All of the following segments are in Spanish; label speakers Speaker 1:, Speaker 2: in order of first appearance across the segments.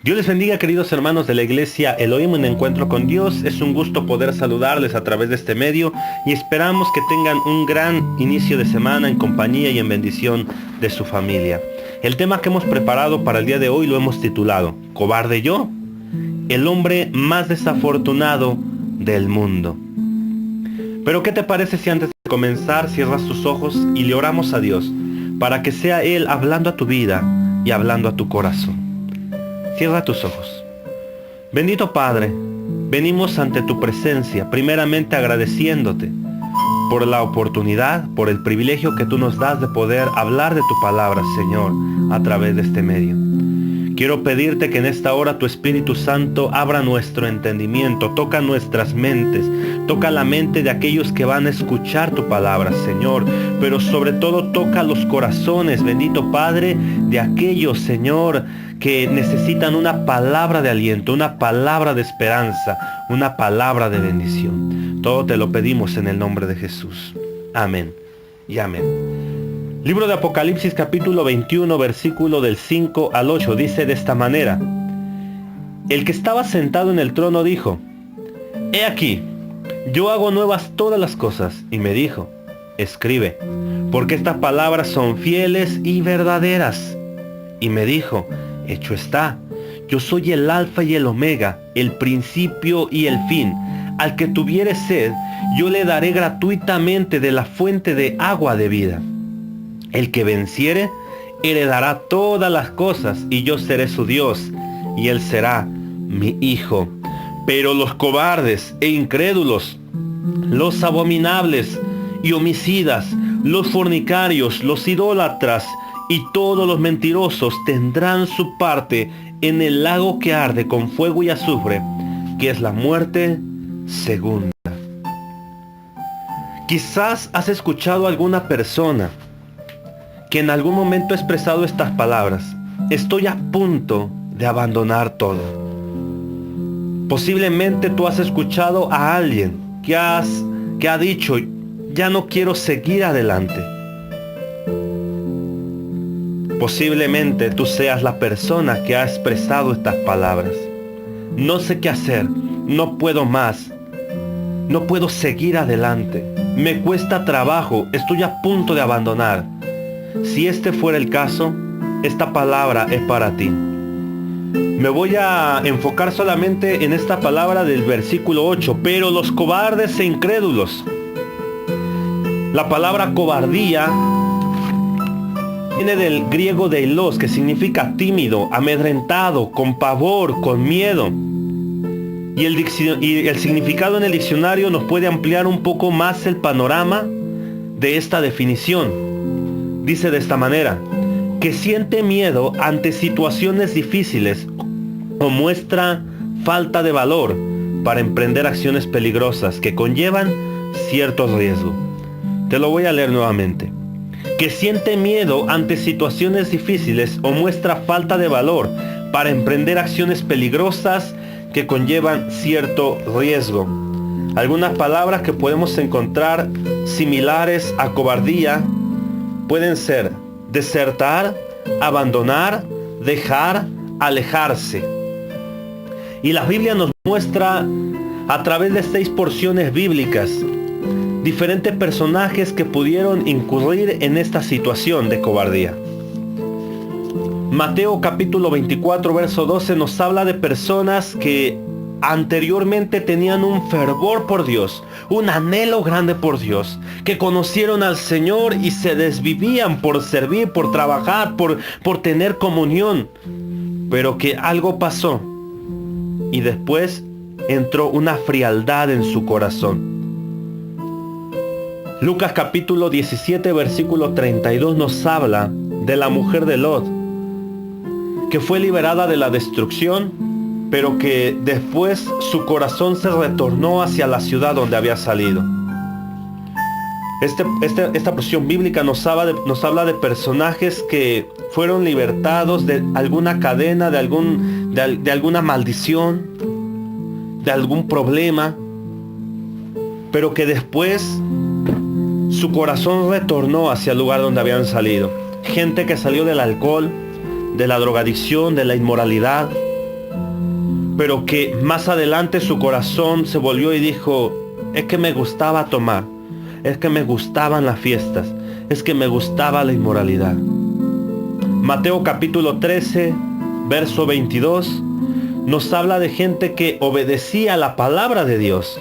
Speaker 1: Dios les bendiga, queridos hermanos de la iglesia Elohim, un encuentro con Dios. Es un gusto poder saludarles a través de este medio y esperamos que tengan un gran inicio de semana en compañía y en bendición de su familia. El tema que hemos preparado para el día de hoy lo hemos titulado ¿Cobarde yo? El hombre más desafortunado del mundo. Pero ¿qué te parece si antes de comenzar cierras tus ojos y le oramos a Dios para que sea Él hablando a tu vida y hablando a tu corazón? Cierra tus ojos. Bendito Padre, venimos ante tu presencia, primeramente agradeciéndote por la oportunidad, por el privilegio que tú nos das de poder hablar de tu palabra, Señor, a través de este medio. Quiero pedirte que en esta hora tu Espíritu Santo abra nuestro entendimiento, toca nuestras mentes, toca la mente de aquellos que van a escuchar tu palabra, Señor, pero sobre todo toca los corazones, bendito Padre, de aquellos, Señor, que necesitan una palabra de aliento, una palabra de esperanza, una palabra de bendición. Todo te lo pedimos en el nombre de Jesús. Amén y amén. Libro de Apocalipsis capítulo 21, versículo del 5 al 8, dice de esta manera: El que estaba sentado en el trono dijo: He aquí, yo hago nuevas todas las cosas. Y me dijo: Escribe, porque estas palabras son fieles y verdaderas. Y me dijo: Hecho está, yo soy el alfa y el omega, el principio y el fin. Al que tuviere sed, yo le daré gratuitamente de la fuente de agua de vida. El que venciere, heredará todas las cosas, y yo seré su Dios, y él será mi hijo. Pero los cobardes e incrédulos, los abominables y homicidas, los fornicarios, los idólatras y todos los mentirosos tendrán su parte en el lago que arde con fuego y azufre, que es la muerte segunda. Quizás has escuchado a alguna persona que en algún momento ha expresado estas palabras: estoy a punto de abandonar todo. Posiblemente tú has escuchado a alguien que ha dicho: ya no quiero seguir adelante. Posiblemente tú seas la persona que ha expresado estas palabras: no sé qué hacer, no puedo más, no puedo seguir adelante, me cuesta trabajo, estoy a punto de abandonar. Si este fuera el caso, esta palabra es para ti. Me voy a enfocar solamente en esta palabra del versículo 8. Pero los cobardes e incrédulos. La palabra cobardía viene del griego deilos, que significa tímido, amedrentado, con pavor, con miedo. Y el significado en el diccionario nos puede ampliar un poco más el panorama de esta definición. Dice de esta manera: que siente miedo ante situaciones difíciles o muestra falta de valor para emprender acciones peligrosas que conllevan cierto riesgo. Te lo voy a leer nuevamente. Que siente miedo ante situaciones difíciles o muestra falta de valor para emprender acciones peligrosas que conllevan cierto riesgo. Algunas palabras que podemos encontrar similares a cobardía pueden ser desertar, abandonar, dejar, alejarse. Y la Biblia nos muestra a través de 6 porciones bíblicas diferentes personajes que pudieron incurrir en esta situación de cobardía. Mateo capítulo 24 verso 12 nos habla de personas que anteriormente tenían un fervor por Dios, un anhelo grande por Dios, que conocieron al Señor y se desvivían por servir, por trabajar, por tener comunión, pero que algo pasó y después entró una frialdad en su corazón. Lucas capítulo 17 versículo 32 nos habla de la mujer de Lot, que fue liberada de la destrucción, pero que después su corazón se retornó hacia la ciudad donde había salido. Esta porción bíblica nos habla de personajes que fueron libertados de alguna cadena, de alguna maldición, de algún problema, pero que después su corazón retornó hacia el lugar donde habían salido. Gente que salió del alcohol, de la drogadicción, de la inmoralidad, pero que más adelante su corazón se volvió y dijo: es que me gustaba tomar, es que me gustaban las fiestas, es que me gustaba la inmoralidad. Mateo capítulo 13, verso 22, nos habla de gente que obedecía la palabra de Dios,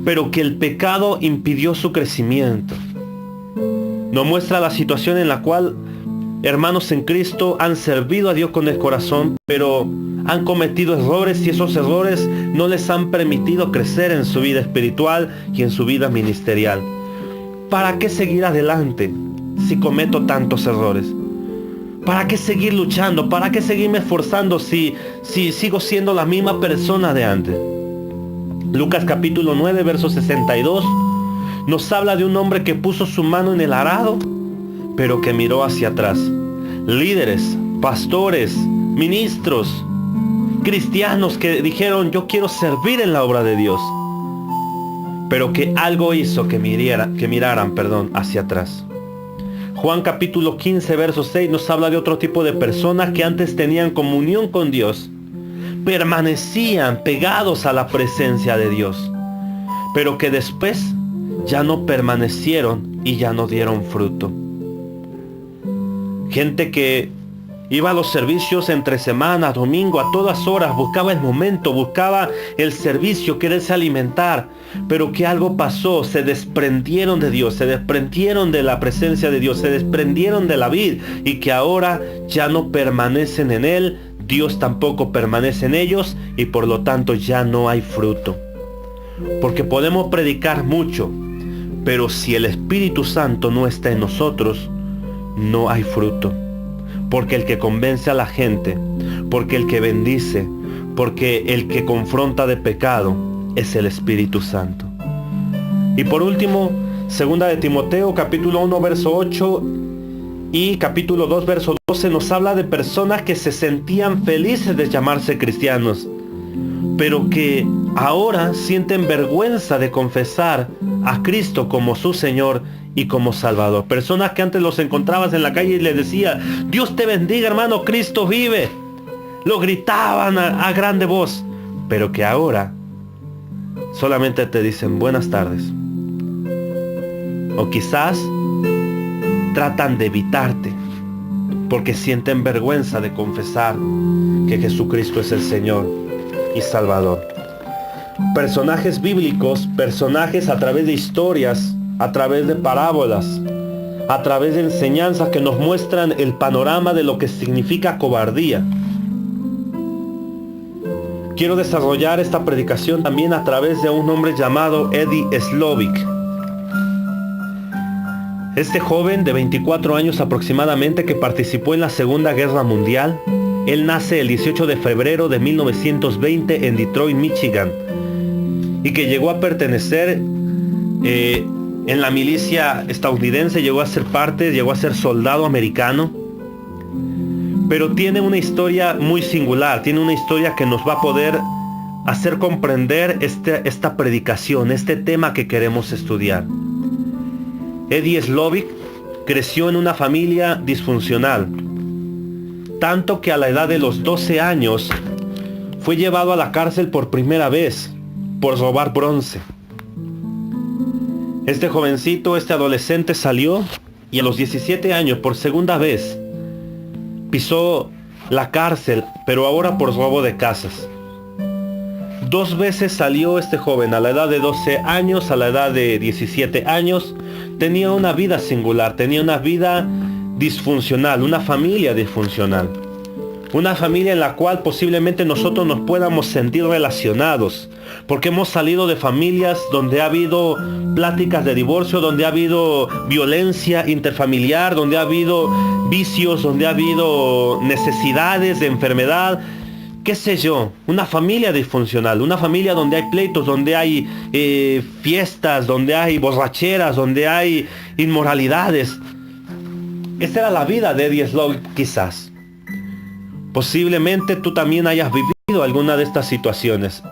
Speaker 1: pero que el pecado impidió su crecimiento. Nos muestra la situación en la cual hermanos en Cristo han servido a Dios con el corazón, pero han cometido errores y esos errores no les han permitido crecer en su vida espiritual y en su vida ministerial. ¿Para qué seguir adelante si cometo tantos errores? ¿Para qué seguir luchando? ¿Para qué seguirme esforzando si sigo siendo la misma persona de antes? Lucas capítulo 9, verso 62 nos habla de un hombre que puso su mano en el arado, pero que miró hacia atrás. Líderes, pastores, ministros, cristianos que dijeron: yo quiero servir en la obra de Dios, pero que algo hizo que miraran hacia atrás. Juan capítulo 15, verso 6 nos habla de otro tipo de personas que antes tenían comunión con Dios, permanecían pegados a la presencia de Dios, pero que después ya no permanecieron y ya no dieron fruto. Gente que iba a los servicios entre semana, domingo, a todas horas, buscaba el momento, buscaba el servicio, quererse alimentar, pero que algo pasó, se desprendieron de Dios, se desprendieron de la presencia de Dios, se desprendieron de la vid, y que ahora ya no permanecen en Él, Dios tampoco permanece en ellos, y por lo tanto ya no hay fruto. Porque podemos predicar mucho, pero si el Espíritu Santo no está en nosotros, no hay fruto. Porque el que convence a la gente, porque el que bendice, porque el que confronta de pecado es el Espíritu Santo. Y por último, segunda de Timoteo capítulo 1 verso 8 y capítulo 2 verso 12 nos habla de personas que se sentían felices de llamarse cristianos, pero que ahora sienten vergüenza de confesar a Cristo como su Señor y como Salvador. Personas que antes los encontrabas en la calle y les decía: Dios te bendiga, hermano, Cristo vive. Lo gritaban a grande voz, pero que ahora solamente te dicen buenas tardes. O quizás tratan de evitarte porque sienten vergüenza de confesar que Jesucristo es el Señor y Salvador. Personajes bíblicos, personajes a través de historias, a través de parábolas, a través de enseñanzas que nos muestran el panorama de lo que significa cobardía. Quiero desarrollar esta predicación también a través de un hombre llamado Eddie Slovic. Este joven de 24 años aproximadamente, que participó en la Segunda Guerra Mundial, él nace el 18 de febrero de 1920 en Detroit, Michigan, y que llegó a pertenecer en la milicia estadounidense, llegó a ser soldado americano, pero tiene una historia muy singular, tiene una historia que nos va a poder hacer comprender esta predicación, este tema que queremos estudiar. Eddie Slovic creció en una familia disfuncional, tanto que a la edad de los 12 años fue llevado a la cárcel por primera vez por robar bronce. Este jovencito, este adolescente salió y a los 17 años por segunda vez pisó la cárcel, pero ahora por robo de casas. 2 veces salió este joven, a la edad de 12 años, a la edad de 17 años. Tenía una vida singular, tenía una vida disfuncional, una familia disfuncional. Una familia en la cual posiblemente nosotros nos podamos sentir relacionados, porque hemos salido de familias donde ha habido pláticas de divorcio, donde ha habido violencia interfamiliar, donde ha habido vicios, donde ha habido necesidades de enfermedad, qué sé yo, una familia disfuncional, una familia donde hay pleitos, donde hay fiestas, donde hay borracheras, donde hay inmoralidades. Esta era la vida de Eddie Slovic quizás. Posiblemente tú también hayas vivido alguna de estas situaciones.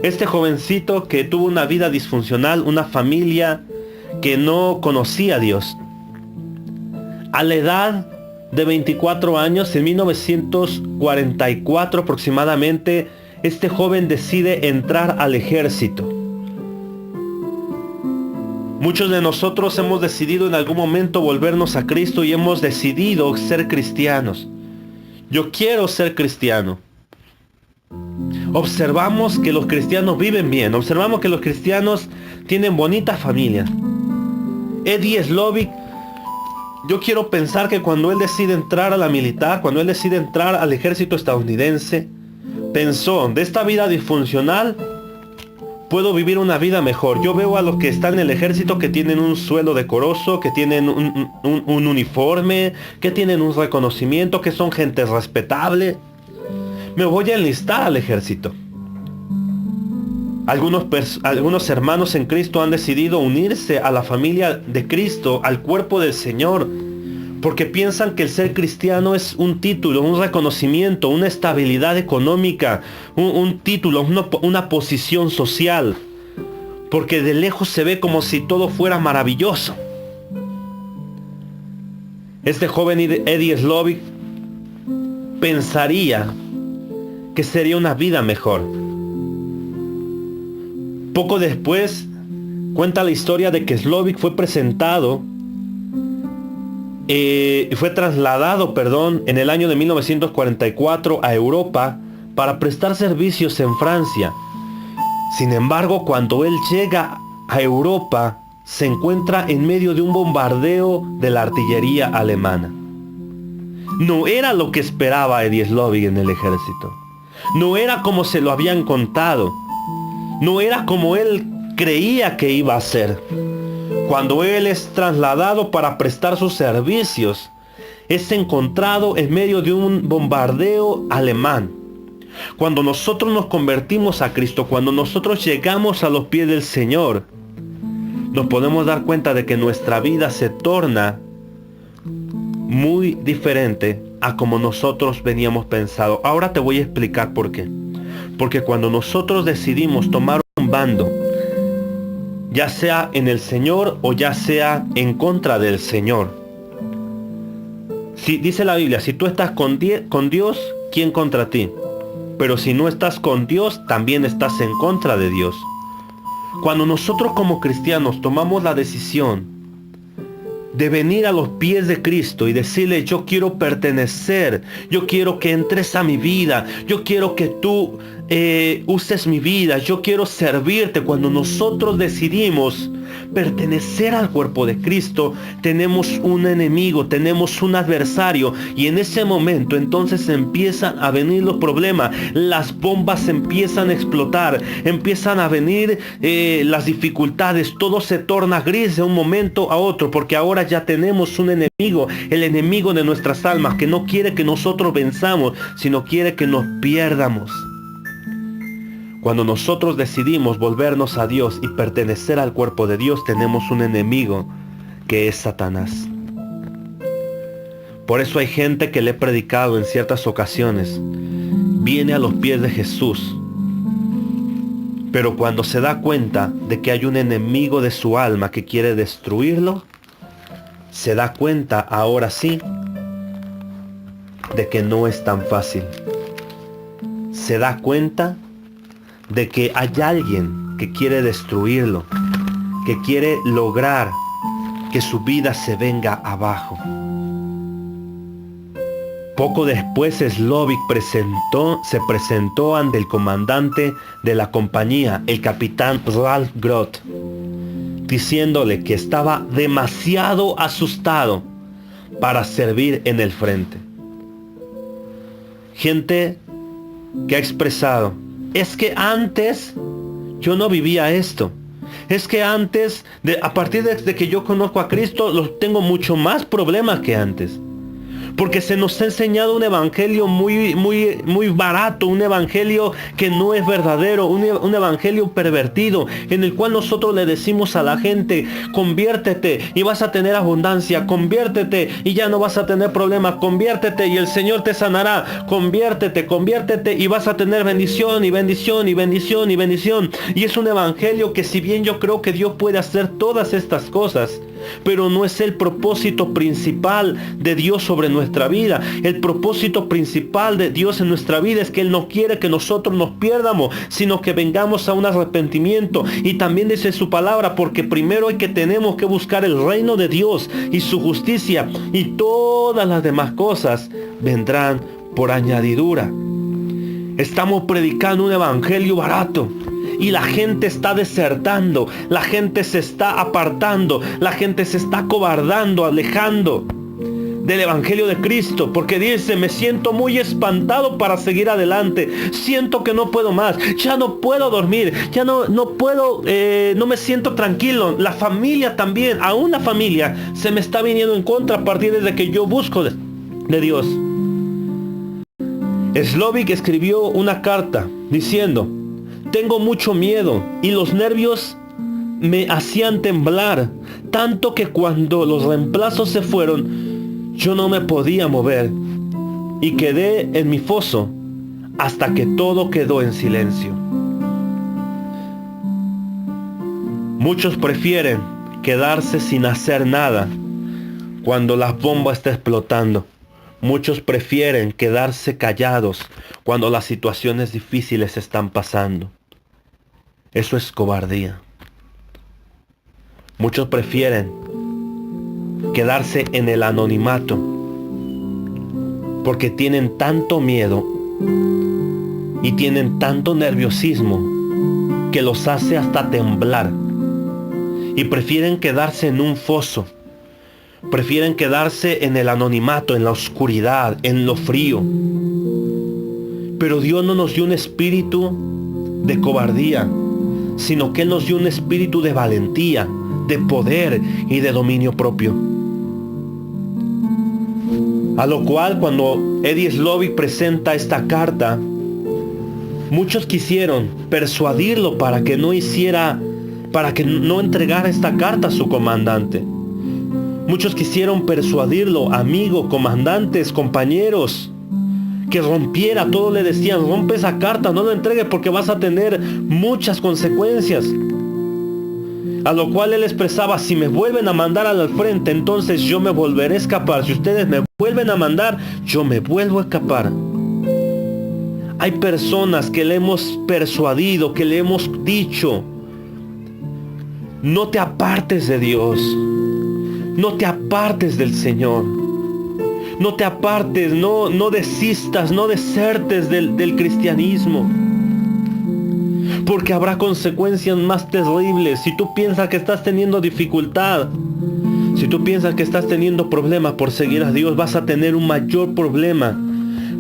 Speaker 1: Este jovencito que tuvo una vida disfuncional, una familia que no conocía a Dios. A la edad de 24 años, en 1944 aproximadamente, este joven decide entrar al ejército. Muchos de nosotros hemos decidido en algún momento volvernos a Cristo y hemos decidido ser cristianos. Yo quiero ser cristiano. Observamos que los cristianos viven bien, observamos que los cristianos tienen bonitas familias. Eddie Slovic, yo quiero pensar que cuando él decide entrar a la militar, cuando él decide entrar al ejército estadounidense, pensó, de esta vida disfuncional, puedo vivir una vida mejor. Yo veo a los que están en el ejército que tienen un sueldo decoroso, que tienen un uniforme, que tienen un reconocimiento, que son gente respetable. Me voy a enlistar al ejército. Algunos hermanos en Cristo han decidido unirse a la familia de Cristo, al cuerpo del Señor, porque piensan que el ser cristiano es un título, un reconocimiento, una estabilidad económica, un título, una posición social, porque de lejos se ve como si todo fuera maravilloso. Este joven Eddie Slovic pensaría que sería una vida mejor. Poco después cuenta la historia de que Slovic fue trasladado, en el año de 1944 a Europa para prestar servicios en Francia. Sin embargo, cuando él llega a Europa, se encuentra en medio de un bombardeo de la artillería alemana. No era lo que esperaba Eddie Slovic en el ejército. No era como se lo habían contado. No era como él creía que iba a ser. Cuando él es trasladado para prestar sus servicios, es encontrado en medio de un bombardeo alemán. Cuando nosotros nos convertimos a Cristo, cuando nosotros llegamos a los pies del Señor, nos podemos dar cuenta de que nuestra vida se torna muy diferente a como nosotros veníamos pensando. Ahora te voy a explicar por qué. Porque cuando nosotros decidimos tomar un bando, ya sea en el Señor o ya sea en contra del Señor. Si dice la Biblia, si tú estás con Dios, ¿quién contra ti? Pero si no estás con Dios, también estás en contra de Dios. Cuando nosotros como cristianos tomamos la decisión de venir a los pies de Cristo y decirle, yo quiero pertenecer, yo quiero que entres a mi vida, yo quiero que tú uses mi vida, yo quiero servirte. Cuando nosotros decidimos pertenecer al cuerpo de Cristo, tenemos un enemigo, tenemos un adversario, y en ese momento entonces empiezan a venir los problemas, las bombas empiezan a explotar, empiezan a venir las dificultades, todo se torna gris de un momento a otro, porque ahora ya tenemos un enemigo, el enemigo de nuestras almas, que no quiere que nosotros venzamos, sino quiere que nos pierdamos. Cuando nosotros decidimos volvernos a Dios y pertenecer al cuerpo de Dios, tenemos un enemigo que es Satanás. Por eso hay gente que le he predicado en ciertas ocasiones, viene a los pies de Jesús, pero cuando se da cuenta de que hay un enemigo de su alma que quiere destruirlo, se da cuenta ahora sí de que no es tan fácil. Se da cuenta de que hay alguien que quiere destruirlo, que quiere lograr que su vida se venga abajo. Poco después Slovic se presentó ante el comandante de la compañía, el capitán Ralph Groth, diciéndole que estaba demasiado asustado para servir en el frente. Gente que ha expresado, es que antes yo no vivía esto. Es que antes, a partir de que yo conozco a Cristo, tengo mucho más problemas que antes. Porque se nos ha enseñado un evangelio muy barato, un evangelio que no es verdadero, un evangelio pervertido, en el cual nosotros le decimos a la gente, conviértete y vas a tener abundancia, conviértete y ya no vas a tener problemas, conviértete y el Señor te sanará, conviértete y vas a tener bendición y bendición y bendición y bendición. Y es un evangelio que, si bien yo creo que Dios puede hacer todas estas cosas, pero no es el propósito principal de Dios sobre nuestra vida. El propósito principal de Dios en nuestra vida es que Él no quiere que nosotros nos pierdamos, sino que vengamos a un arrepentimiento. Y también dice su palabra, porque primero tenemos que buscar el reino de Dios y su justicia, y todas las demás cosas vendrán por añadidura. Estamos predicando un evangelio barato y la gente está desertando, la gente se está apartando, la gente se está acobardando, alejando del evangelio de Cristo, porque dice: me siento muy espantado para seguir adelante, siento que no puedo más, ya no puedo dormir, ya no puedo, no me siento tranquilo. La familia también, aún la familia se me está viniendo en contra a partir de que yo busco de Dios. Slovic escribió una carta diciendo: tengo mucho miedo y los nervios me hacían temblar, tanto que cuando los reemplazos se fueron, yo no me podía mover y quedé en mi foso hasta que todo quedó en silencio. Muchos prefieren quedarse sin hacer nada cuando la bomba está explotando. Muchos prefieren quedarse callados cuando las situaciones difíciles están pasando. Eso es cobardía. Muchos prefieren quedarse en el anonimato porque tienen tanto miedo y tienen tanto nerviosismo que los hace hasta temblar, y prefieren quedarse en un foso. Prefieren quedarse en el anonimato, en la oscuridad, en lo frío. Pero Dios no nos dio un espíritu de cobardía, sino que Él nos dio un espíritu de valentía, de poder y de dominio propio. A lo cual, cuando Eddie Slovic presenta esta carta, muchos quisieron persuadirlo para que no entregara esta carta a su comandante. Muchos quisieron persuadirlo, amigo, comandantes, compañeros, que rompiera. Todos le decían: rompe esa carta, no lo entregues porque vas a tener muchas consecuencias. A lo cual él expresaba: si me vuelven a mandar al frente, entonces yo me volveré a escapar. Si ustedes me vuelven a mandar, yo me vuelvo a escapar. Hay personas que le hemos persuadido, que le hemos dicho: no te apartes de Dios. No te apartes del Señor. No te apartes, no desistas, no desertes del cristianismo. Porque habrá consecuencias más terribles. Si tú piensas que estás teniendo dificultad, si tú piensas que estás teniendo problemas por seguir a Dios, vas a tener un mayor problema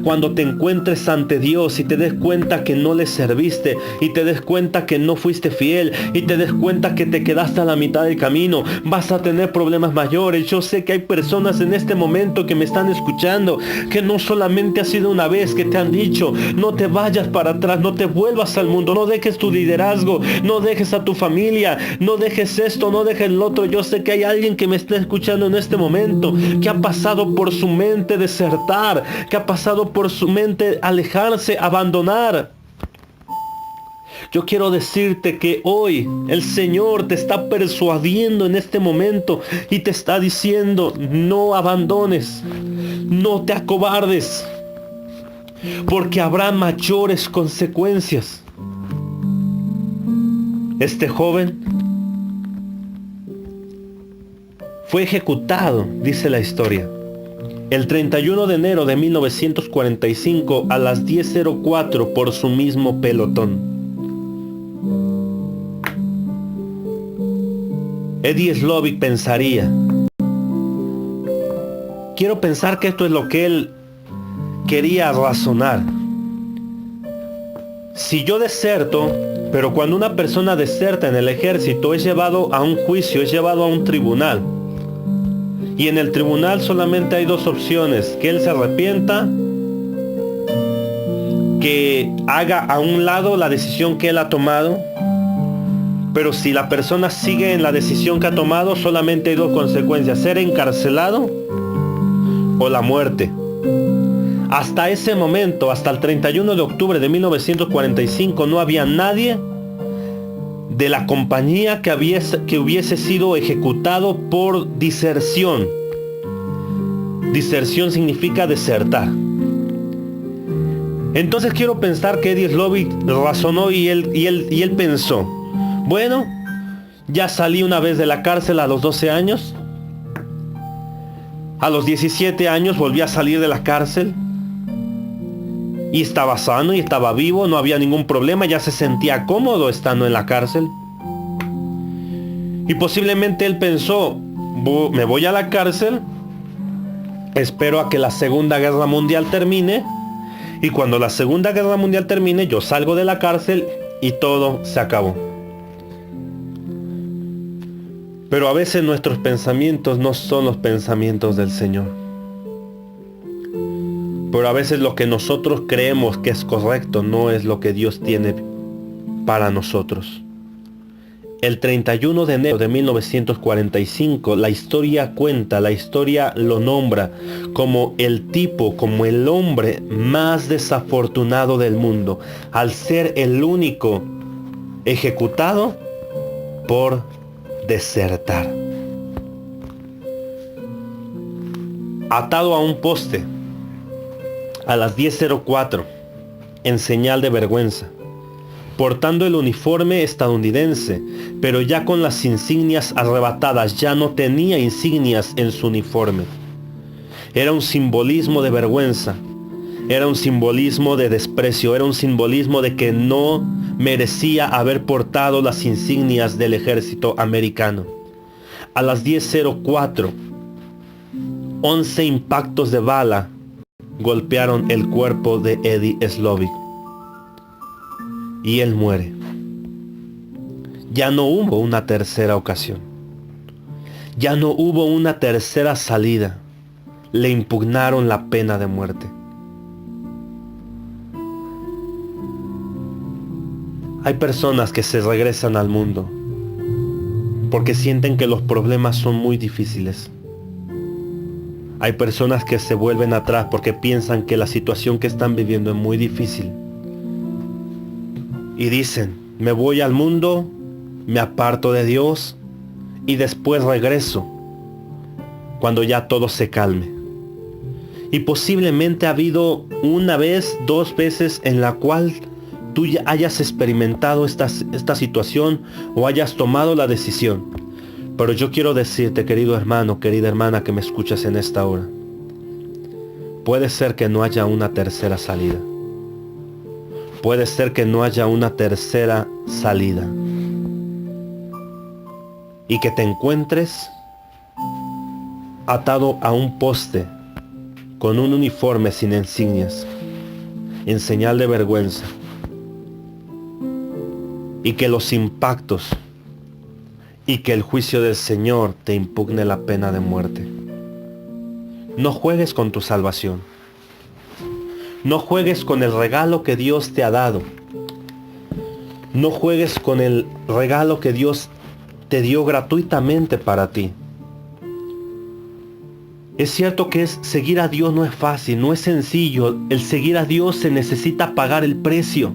Speaker 1: cuando te encuentres ante Dios y te des cuenta que no le serviste, y te des cuenta que no fuiste fiel, y te des cuenta que te quedaste a la mitad del camino. Vas a tener problemas mayores. Yo sé que hay personas en este momento que me están escuchando, que no solamente ha sido una vez que te han dicho: no te vayas para atrás, no te vuelvas al mundo, no dejes tu liderazgo, no dejes a tu familia, no dejes esto, no dejes lo otro. Yo sé que hay alguien que me está escuchando en este momento, que ha pasado por su mente desertar, que ha pasado por su mente alejarse, abandonar. Yo quiero decirte que hoy el Señor te está persuadiendo en este momento y te está diciendo: no abandones, no te acobardes, porque habrá mayores consecuencias. Este joven fue ejecutado, dice la historia, el 31 de enero de 1945 a las 10:04 por su mismo pelotón. Eddie Slovic pensaría: quiero pensar que esto es lo que él quería razonar. Si yo deserto, pero cuando una persona deserta en el ejército, es llevado a un juicio, es llevado a un tribunal. Y en el tribunal solamente hay dos opciones: que él se arrepienta, que haga a un lado la decisión que él ha tomado. Pero si la persona sigue en la decisión que ha tomado, solamente hay dos consecuencias: ser encarcelado o la muerte. Hasta ese momento, hasta el 31 de octubre de 1945, no había nadie de la compañía que hubiese sido ejecutado por diserción. Diserción significa desertar. Entonces quiero pensar que Eddie Slovik razonó y él pensó, bueno, ya salí una vez de la cárcel a los 12 años. A los 17 años volví a salir de la cárcel. Y estaba sano y estaba vivo, no había ningún problema, ya se sentía cómodo estando en la cárcel. Y posiblemente él pensó, me voy a la cárcel, espero a que la Segunda Guerra Mundial termine, y cuando la Segunda Guerra Mundial termine, yo salgo de la cárcel y todo se acabó. Pero a veces nuestros pensamientos no son los pensamientos del Señor. Pero a veces lo que nosotros creemos que es correcto no es lo que Dios tiene para nosotros. El 31 de enero de 1945, la historia cuenta, la historia lo nombra como el tipo, como el hombre más desafortunado del mundo, al ser el único ejecutado por desertar. Atado a un poste a las 10:04 en señal de vergüenza, portando el uniforme estadounidense, pero ya con las insignias arrebatadas. Ya no tenía insignias en su uniforme. Era un simbolismo de vergüenza, era un simbolismo de desprecio, era un simbolismo de que no merecía haber portado las insignias del ejército americano. A las 10:04, 11 impactos de bala golpearon el cuerpo de Eddie Slovik y él muere. Ya no hubo una tercera ocasión. Ya no hubo una tercera salida. Le impugnaron la pena de muerte. Hay personas que se regresan al mundo porque sienten que los problemas son muy difíciles. Hay personas que se vuelven atrás porque piensan que la situación que están viviendo es muy difícil. Y dicen, me voy al mundo, me aparto de Dios y después regreso cuando ya todo se calme. Y posiblemente ha habido una vez, 2 veces en la cual tú ya hayas experimentado esta situación o hayas tomado la decisión. Pero yo quiero decirte, querido hermano, querida hermana que me escuchas en esta hora, puede ser que no haya una tercera salida. Puede ser que no haya una tercera salida. Y que te encuentres atado a un poste con un uniforme sin insignias, en señal de vergüenza. Y que los impactos y que el juicio del Señor te impugne la pena de muerte. No juegues con tu salvación. No juegues con el regalo que Dios te ha dado. No juegues con el regalo que Dios te dio gratuitamente para ti. Es cierto que seguir a Dios no es fácil, no es sencillo. El seguir a Dios se necesita pagar el precio.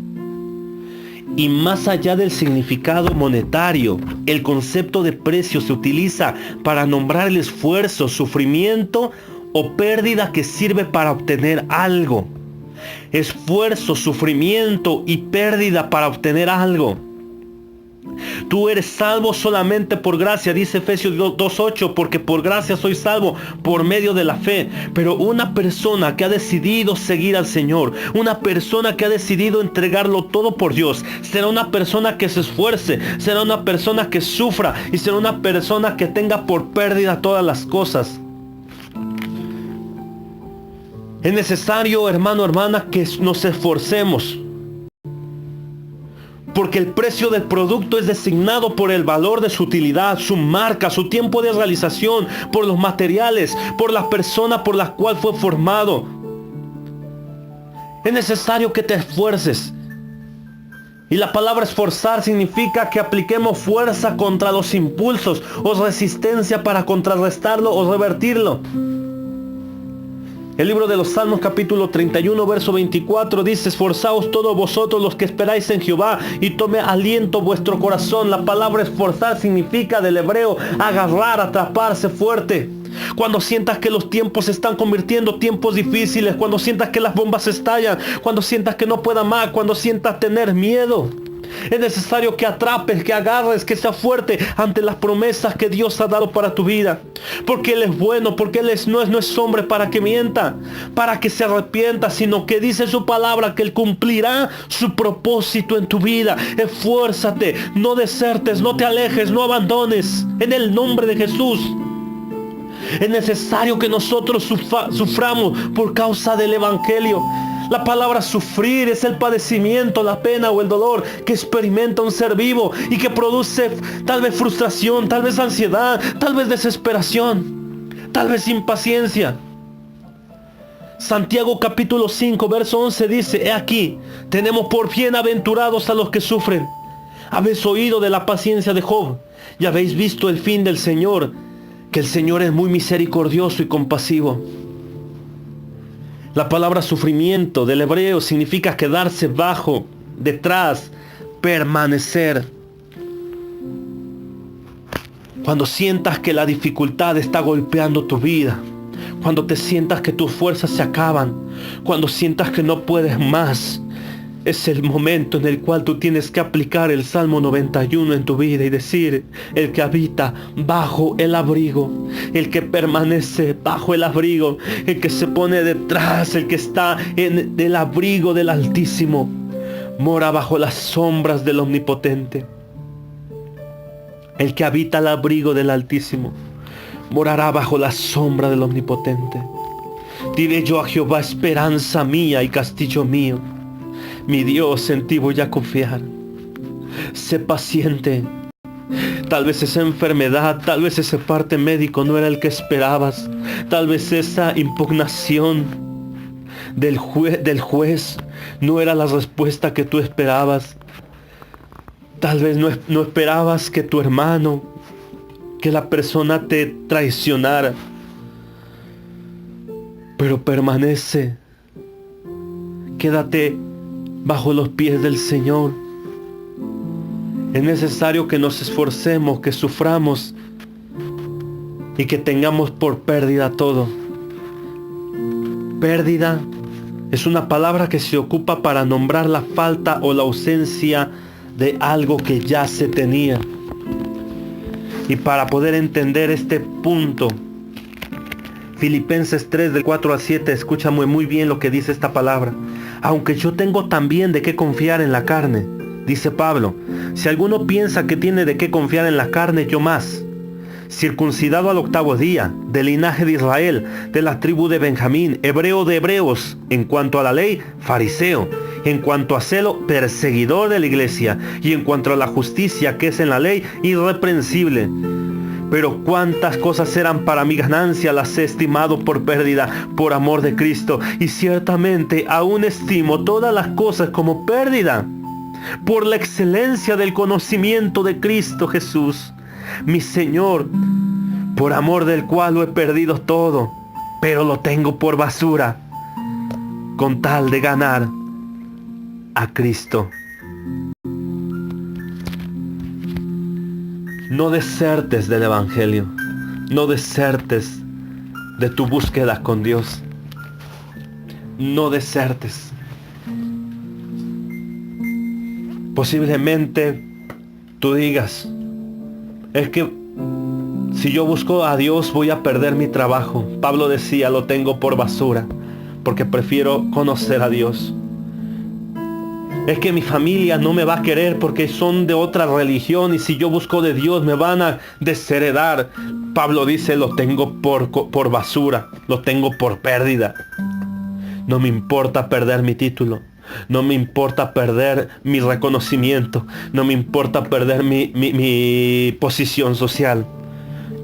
Speaker 1: Y más allá del significado monetario, el concepto de precio se utiliza para nombrar el esfuerzo, sufrimiento o pérdida que sirve para obtener algo. Esfuerzo, sufrimiento y pérdida para obtener algo. Tú eres salvo solamente por gracia, dice Efesios 2:8, porque por gracia soy salvo por medio de la fe. Pero una persona que ha decidido seguir al Señor, una persona que ha decidido entregarlo todo por Dios, será una persona que se esfuerce, será una persona que sufra y será una persona que tenga por pérdida todas las cosas. Es necesario, hermano, hermana, que nos esforcemos. Porque el precio del producto es designado por el valor de su utilidad, su marca, su tiempo de realización, por los materiales, por la persona por la cual fue formado. Es necesario que te esfuerces. Y la palabra esforzar significa que apliquemos fuerza contra los impulsos o resistencia para contrarrestarlo o revertirlo. El libro de los Salmos capítulo 31 verso 24 dice: esforzaos todos vosotros los que esperáis en Jehová y tome aliento vuestro corazón. La palabra esforzar significa del hebreo agarrar, atraparse fuerte. Cuando sientas que los tiempos se están convirtiendo tiempos difíciles, cuando sientas que las bombas estallan, cuando sientas que no pueda más, cuando sientas tener miedo, es necesario que atrapes, que agarres, que seas fuerte ante las promesas que Dios ha dado para tu vida. Porque Él es bueno, porque Él no es hombre para que mienta, para que se arrepienta, sino que dice su palabra que Él cumplirá su propósito en tu vida. Esfuérzate, no desertes, no te alejes, no abandones. En el nombre de Jesús. Es necesario que nosotros suframos por causa del Evangelio. La palabra sufrir es el padecimiento, la pena o el dolor que experimenta un ser vivo y que produce tal vez frustración, tal vez ansiedad, tal vez desesperación, tal vez impaciencia. Santiago capítulo 5 verso 11 dice: he aquí, tenemos por bienaventurados a los que sufren. Habéis oído de la paciencia de Job y habéis visto el fin del Señor, que el Señor es muy misericordioso y compasivo. La palabra sufrimiento del hebreo significa quedarse bajo, detrás, permanecer. Cuando sientas que la dificultad está golpeando tu vida, cuando te sientas que tus fuerzas se acaban, cuando sientas que no puedes más, es el momento en el cual tú tienes que aplicar el Salmo 91 en tu vida y decir: el que habita bajo el abrigo, el que permanece bajo el abrigo, el que se pone detrás, el que está en el abrigo del Altísimo, mora bajo las sombras del Omnipotente. El que habita el abrigo del Altísimo morará bajo la sombra del Omnipotente. Diré yo a Jehová: esperanza mía y castillo mío. Mi Dios, en ti voy a confiar. Sé paciente. Tal vez esa enfermedad, tal vez ese parte médico no era el que esperabas. Tal vez esa impugnación del juez no era la respuesta que tú esperabas. Tal vez no esperabas que tu hermano, que la persona te traicionara. Pero permanece. Quédate bajo los pies del Señor. Es necesario que nos esforcemos, que suframos y que tengamos por pérdida todo. Pérdida es una palabra que se ocupa para nombrar la falta o la ausencia de algo que ya se tenía. Y para poder entender este punto, Filipenses 3 del 4 al 7, escucha muy bien lo que dice esta palabra. Aunque yo tengo también de qué confiar en la carne, dice Pablo. Si alguno piensa que tiene de qué confiar en la carne, yo más. Circuncidado al 8º día, del linaje de Israel, de la tribu de Benjamín, hebreo de hebreos, en cuanto a la ley, fariseo, en cuanto a celo, perseguidor de la iglesia, y en cuanto a la justicia que es en la ley, irreprensible. Pero cuántas cosas eran para mi ganancia, las he estimado por pérdida, por amor de Cristo. Y ciertamente aún estimo todas las cosas como pérdida, por la excelencia del conocimiento de Cristo Jesús, mi Señor, por amor del cual lo he perdido todo, pero lo tengo por basura, con tal de ganar a Cristo. No desertes del Evangelio. No desertes de tu búsqueda con Dios. No desertes. Posiblemente tú digas: es que si yo busco a Dios voy a perder mi trabajo. Pablo decía: lo tengo por basura, porque prefiero conocer a Dios. Es que mi familia no me va a querer porque son de otra religión, y si yo busco de Dios me van a desheredar. Pablo dice: lo tengo por basura, lo tengo por pérdida. No me importa perder mi título, no me importa perder mi reconocimiento, no me importa perder mi posición social.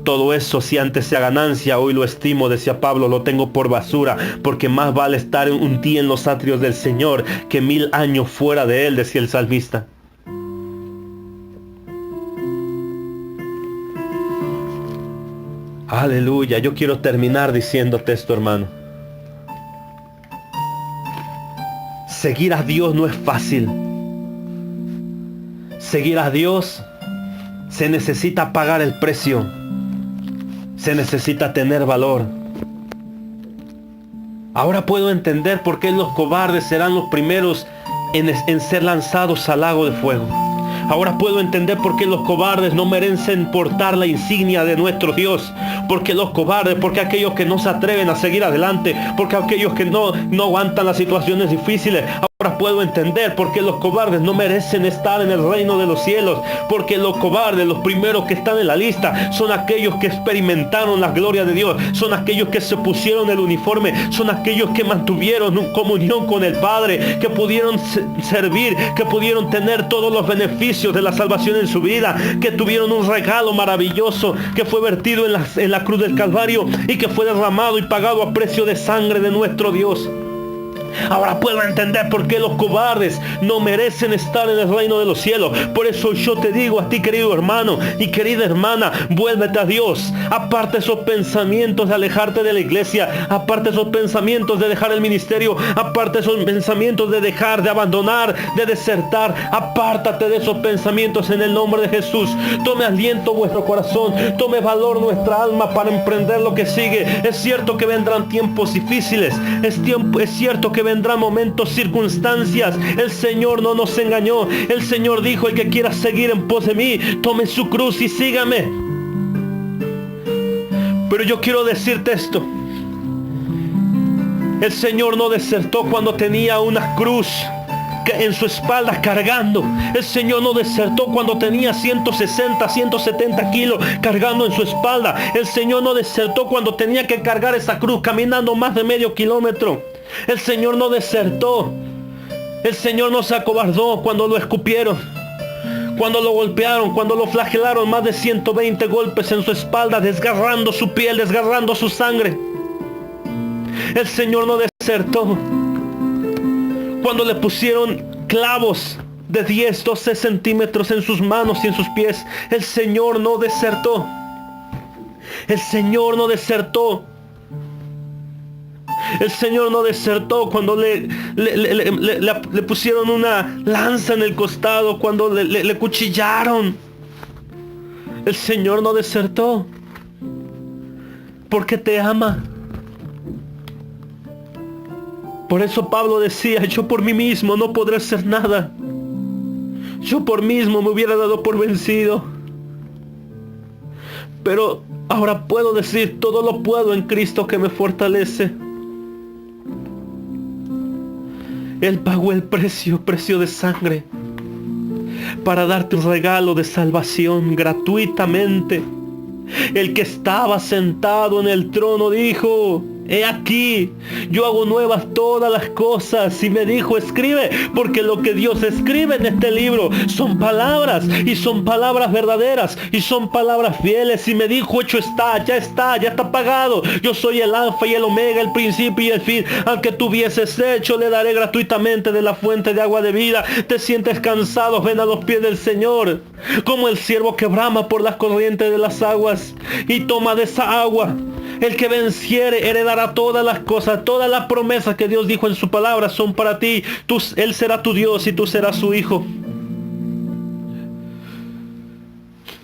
Speaker 1: Todo eso, si antes sea ganancia, hoy lo estimo, decía Pablo, lo tengo por basura, porque más vale estar un día en los atrios del Señor que 1000 años fuera de Él, decía el salmista. Aleluya. Yo quiero terminar diciéndote esto, hermano. Seguir a Dios no es fácil. Seguir a Dios se necesita pagar el precio. Se necesita tener valor. Ahora puedo entender por qué los cobardes serán los primeros en ser lanzados al lago de fuego. Ahora puedo entender por qué los cobardes no merecen portar la insignia de nuestro Dios. Porque los cobardes, porque aquellos que no se atreven a seguir adelante, porque aquellos que no aguantan las situaciones difíciles. Ahora puedo entender por qué los cobardes no merecen estar en el reino de los cielos. Porque los cobardes, los primeros que están en la lista, son aquellos que experimentaron la gloria de Dios. Son aquellos que se pusieron el uniforme. Son aquellos que mantuvieron una comunión con el Padre. Que pudieron servir, que pudieron tener todos los beneficios de la salvación en su vida. Que tuvieron un regalo maravilloso que fue vertido en la cruz del Calvario y que fue derramado y pagado a precio de sangre de nuestro Dios. Ahora puedo entender por qué los cobardes no merecen estar en el reino de los cielos. Por eso yo te digo a ti, querido hermano y querida hermana, vuélvete a Dios. Aparte esos pensamientos de alejarte de la iglesia. Aparte esos pensamientos de dejar el ministerio. Aparte esos pensamientos de dejar, de abandonar, de desertar. Apártate de esos pensamientos en el nombre de Jesús. Tome aliento vuestro corazón. Tome valor nuestra alma para emprender lo que sigue. Es cierto que vendrán tiempos difíciles. Es cierto que vendrán momentos, circunstancias. El Señor no nos engañó. El Señor dijo: el que quiera seguir en pos de mí, tome su cruz y sígame. Pero yo quiero decirte esto: el Señor no desertó cuando tenía una cruz en su espalda cargando. El Señor no desertó cuando tenía 160, 170 kilos cargando en su espalda. El Señor no desertó cuando tenía que cargar esa cruz caminando más de medio kilómetro. El Señor no desertó. El Señor no se acobardó cuando lo escupieron, cuando lo golpearon, cuando lo flagelaron más de 120 golpes en su espalda, desgarrando su piel, desgarrando su sangre. El Señor no desertó cuando le pusieron clavos de 10, 12 centímetros en sus manos y en sus pies. El Señor no desertó. El Señor no desertó. El Señor no desertó cuando le pusieron una lanza en el costado, cuando le cuchillaron. El Señor no desertó porque te ama. Por eso Pablo decía: yo por mí mismo no podré hacer nada. Yo por mismo me hubiera dado por vencido. Pero ahora puedo decir: todo lo puedo en Cristo que me fortalece. Él pagó el precio de sangre, para darte un regalo de salvación gratuitamente. El que estaba sentado en el trono dijo: he aquí, yo hago nuevas todas las cosas. Y me dijo: escribe, porque lo que Dios escribe en este libro son palabras, y son palabras verdaderas, y son palabras fieles. Y me dijo: hecho está, ya está pagado. Yo soy el alfa y el omega, el principio y el fin. Al que tú hubieses hecho, le daré gratuitamente de la fuente de agua de vida. Te sientes cansado, ven a los pies del Señor, como el siervo que brama por las corrientes de las aguas, y toma de esa agua. El que venciere heredará todas las cosas. Todas las promesas que Dios dijo en su palabra son para ti. Él será tu Dios y tú serás su hijo.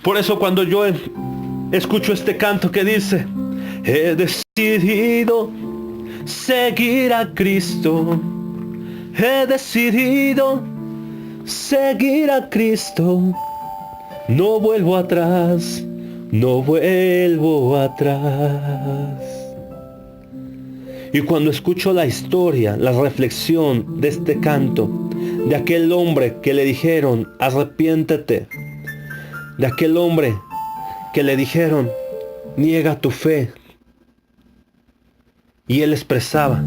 Speaker 1: Por eso cuando yo escucho este canto que dice: he decidido seguir a Cristo. He decidido seguir a Cristo. No vuelvo atrás. No vuelvo atrás. Y cuando escucho la historia, la reflexión de este canto, de aquel hombre que le dijeron: arrepiéntete, de aquel hombre que le dijeron: niega tu fe, y él expresaba,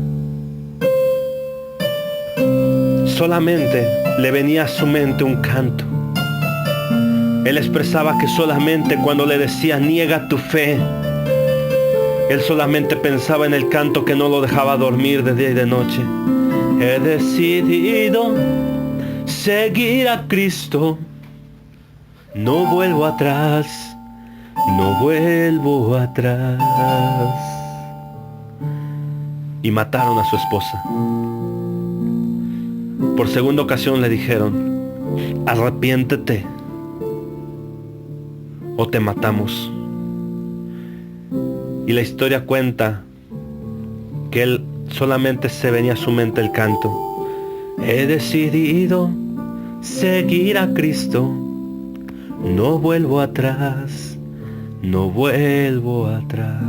Speaker 1: solamente le venía a su mente un canto. Él expresaba que solamente cuando le decía: niega tu fe, él solamente pensaba en el canto que no lo dejaba dormir de día y de noche. He decidido seguir a Cristo. No vuelvo atrás. No vuelvo atrás. Y mataron a su esposa. Por segunda ocasión le dijeron: arrepiéntete o te matamos. Y la historia cuenta que él solamente se venía a su mente el canto: he decidido seguir a Cristo, no vuelvo atrás, no vuelvo atrás.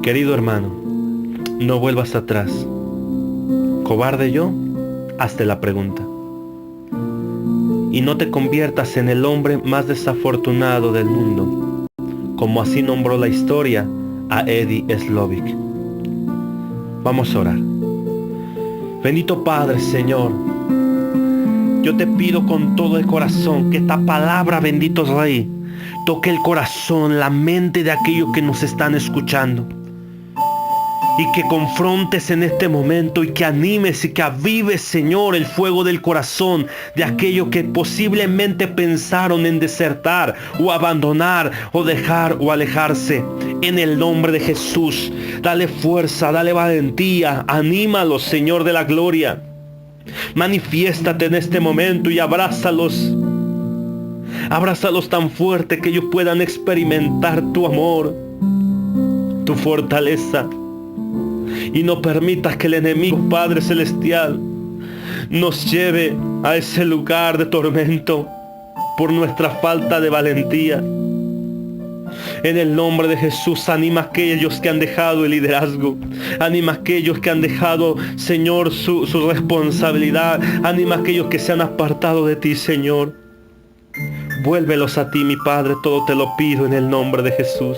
Speaker 1: Querido hermano, no vuelvas atrás. Cobarde yo, hazte la pregunta. Y no te conviertas en el hombre más desafortunado del mundo, como así nombró la historia a Eddie Slovic. Vamos a orar. Bendito Padre, Señor, yo te pido con todo el corazón que esta palabra, bendito Rey, toque el corazón, la mente de aquellos que nos están escuchando. Y que confrontes en este momento y que animes y que avives, Señor, el fuego del corazón de aquellos que posiblemente pensaron en desertar o abandonar o dejar o alejarse. En el nombre de Jesús, dale fuerza, dale valentía, anímalos, Señor de la gloria. Manifiéstate en este momento y abrázalos. Abrázalos tan fuerte que ellos puedan experimentar tu amor, tu fortaleza. Y no permitas que el enemigo, Padre Celestial, nos lleve a ese lugar de tormento por nuestra falta de valentía. En el nombre de Jesús, anima a aquellos que han dejado el liderazgo. Anima a aquellos que han dejado, Señor, su responsabilidad. Anima a aquellos que se han apartado de ti, Señor. Vuélvelos a ti, mi Padre, todo te lo pido en el nombre de Jesús.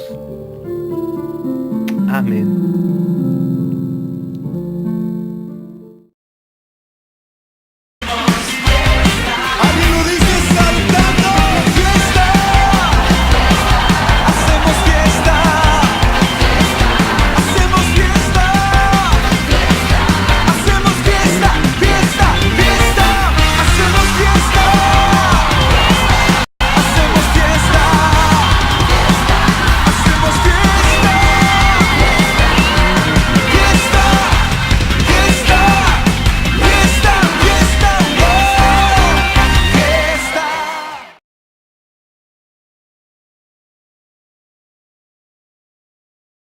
Speaker 1: Amén.